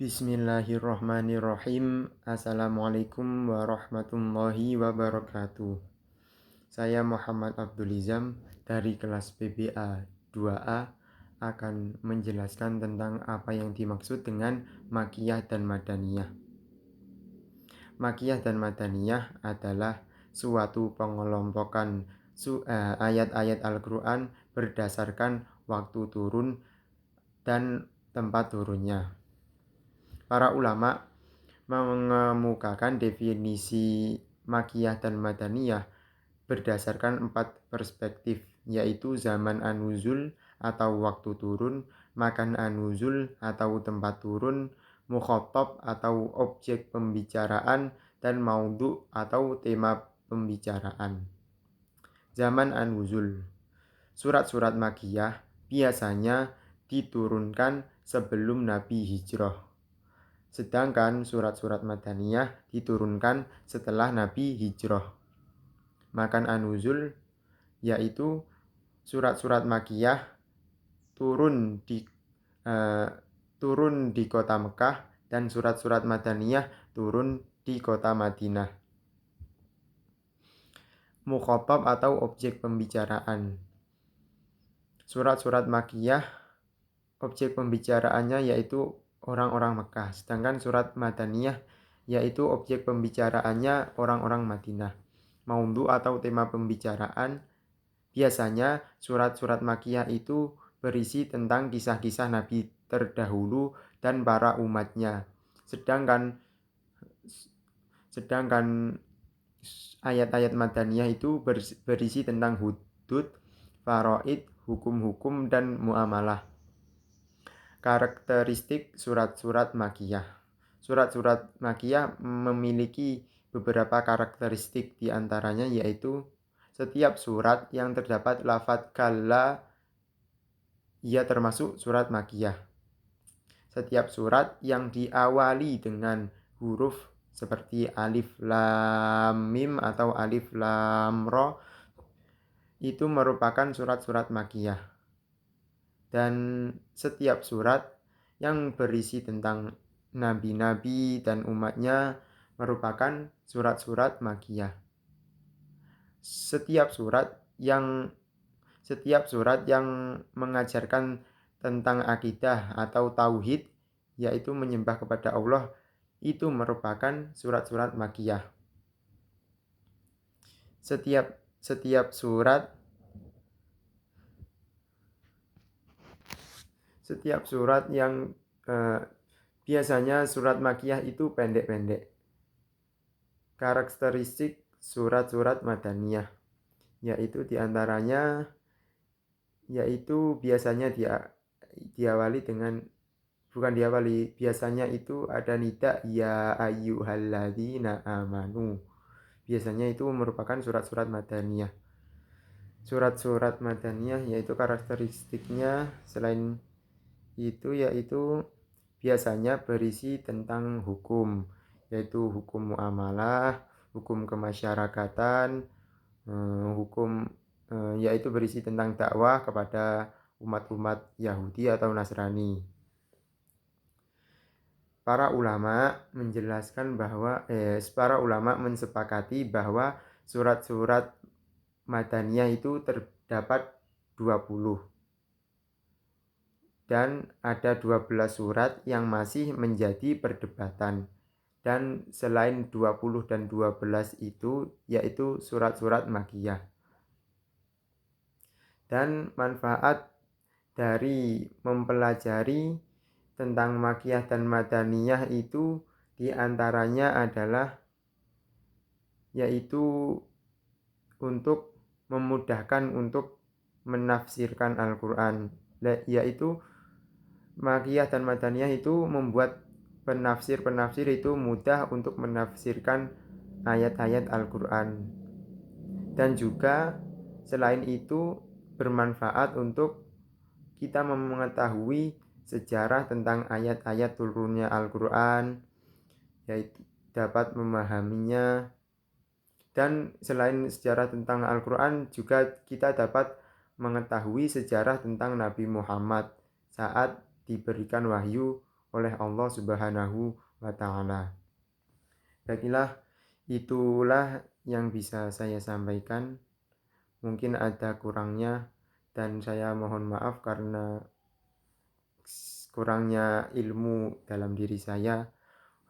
Bismillahirrahmanirrahim. Assalamualaikum warahmatullahi wabarakatuh. Saya Muhammad Abdulizam dari kelas PBA 2A akan menjelaskan tentang apa yang dimaksud dengan Makkiyah dan Madaniyah. Makkiyah dan Madaniyah adalah suatu pengelompokan ayat-ayat Al-Quran berdasarkan waktu turun dan tempat turunnya. Para ulama mengemukakan definisi Makkiyah dan Madaniyah berdasarkan 4 perspektif, yaitu zaman an-nuzul atau waktu turun, makan an-nuzul atau tempat turun, mukhatab atau objek pembicaraan, dan maudhu atau tema pembicaraan. Zaman an-nuzul. Surat-surat Makkiyah biasanya diturunkan sebelum Nabi hijrah. Sedangkan surat-surat Madaniyah diturunkan setelah Nabi hijrah. Makan an-nuzul yaitu surat-surat Makkiyah turun di kota Mekah dan surat-surat Madaniyah turun di kota Madinah. Mukhatab atau objek pembicaraan. Surat-surat Makkiyah objek pembicaraannya yaitu orang-orang Mekah, sedangkan surat Madaniyah yaitu objek pembicaraannya orang-orang Madinah. Maudhu atau tema pembicaraan, biasanya surat-surat Makkiyah itu berisi tentang kisah-kisah Nabi terdahulu dan para umatnya. Sedangkan ayat-ayat Madaniyah itu berisi tentang hudud, faraid, hukum-hukum, dan muamalah. Karakteristik surat-surat Makkiyah. Surat-surat Makkiyah memiliki beberapa karakteristik, diantaranya yaitu setiap surat yang terdapat lafadz kalla ia termasuk surat Makkiyah. Setiap surat yang diawali dengan huruf seperti alif lam mim atau alif lam ra itu merupakan surat-surat Makkiyah. Dan setiap surat yang berisi tentang nabi-nabi dan umatnya merupakan surat-surat Makkiyah. Setiap surat yang mengajarkan tentang akidah atau tauhid, yaitu menyembah kepada Allah, itu merupakan surat-surat Makkiyah. Setiap surat yang biasanya surat Makkiyah itu pendek-pendek. Karakteristik surat-surat Madaniyah yaitu diantaranya yaitu biasanya biasanya itu ada nida ya ayyuhalladzina amanu. Biasanya itu merupakan surat-surat Madaniyah. Surat-surat Madaniyah yaitu karakteristiknya selain itu yaitu biasanya berisi tentang hukum, yaitu hukum muamalah, hukum kemasyarakatan, yaitu berisi tentang dakwah kepada umat-umat Yahudi atau Nasrani. Para ulama mensepakati bahwa surat-surat Madaniyah itu terdapat 20. Dan ada 12 surat yang masih menjadi perdebatan. Dan selain 20 dan 12 itu yaitu surat-surat Makkiyah. Dan manfaat dari mempelajari tentang Makkiyah dan Madaniyah itu diantaranya adalah yaitu untuk memudahkan untuk menafsirkan Al-Quran, yaitu Makkiyah dan Madaniyah itu membuat penafsir itu mudah untuk menafsirkan ayat-ayat Al-Quran. Dan juga selain itu bermanfaat untuk kita mengetahui sejarah tentang ayat-ayat turunnya Al-Quran, yaitu dapat memahaminya. Dan selain sejarah tentang Al-Quran juga kita dapat mengetahui sejarah tentang Nabi Muhammad saat diberikan wahyu oleh Allah Subhanahu wa Ta'ala. Baiklah, itulah yang bisa saya sampaikan. Mungkin ada kurangnya dan saya mohon maaf karena kurangnya ilmu dalam diri saya.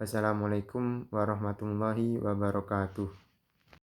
Wassalamualaikum warahmatullahi wabarakatuh.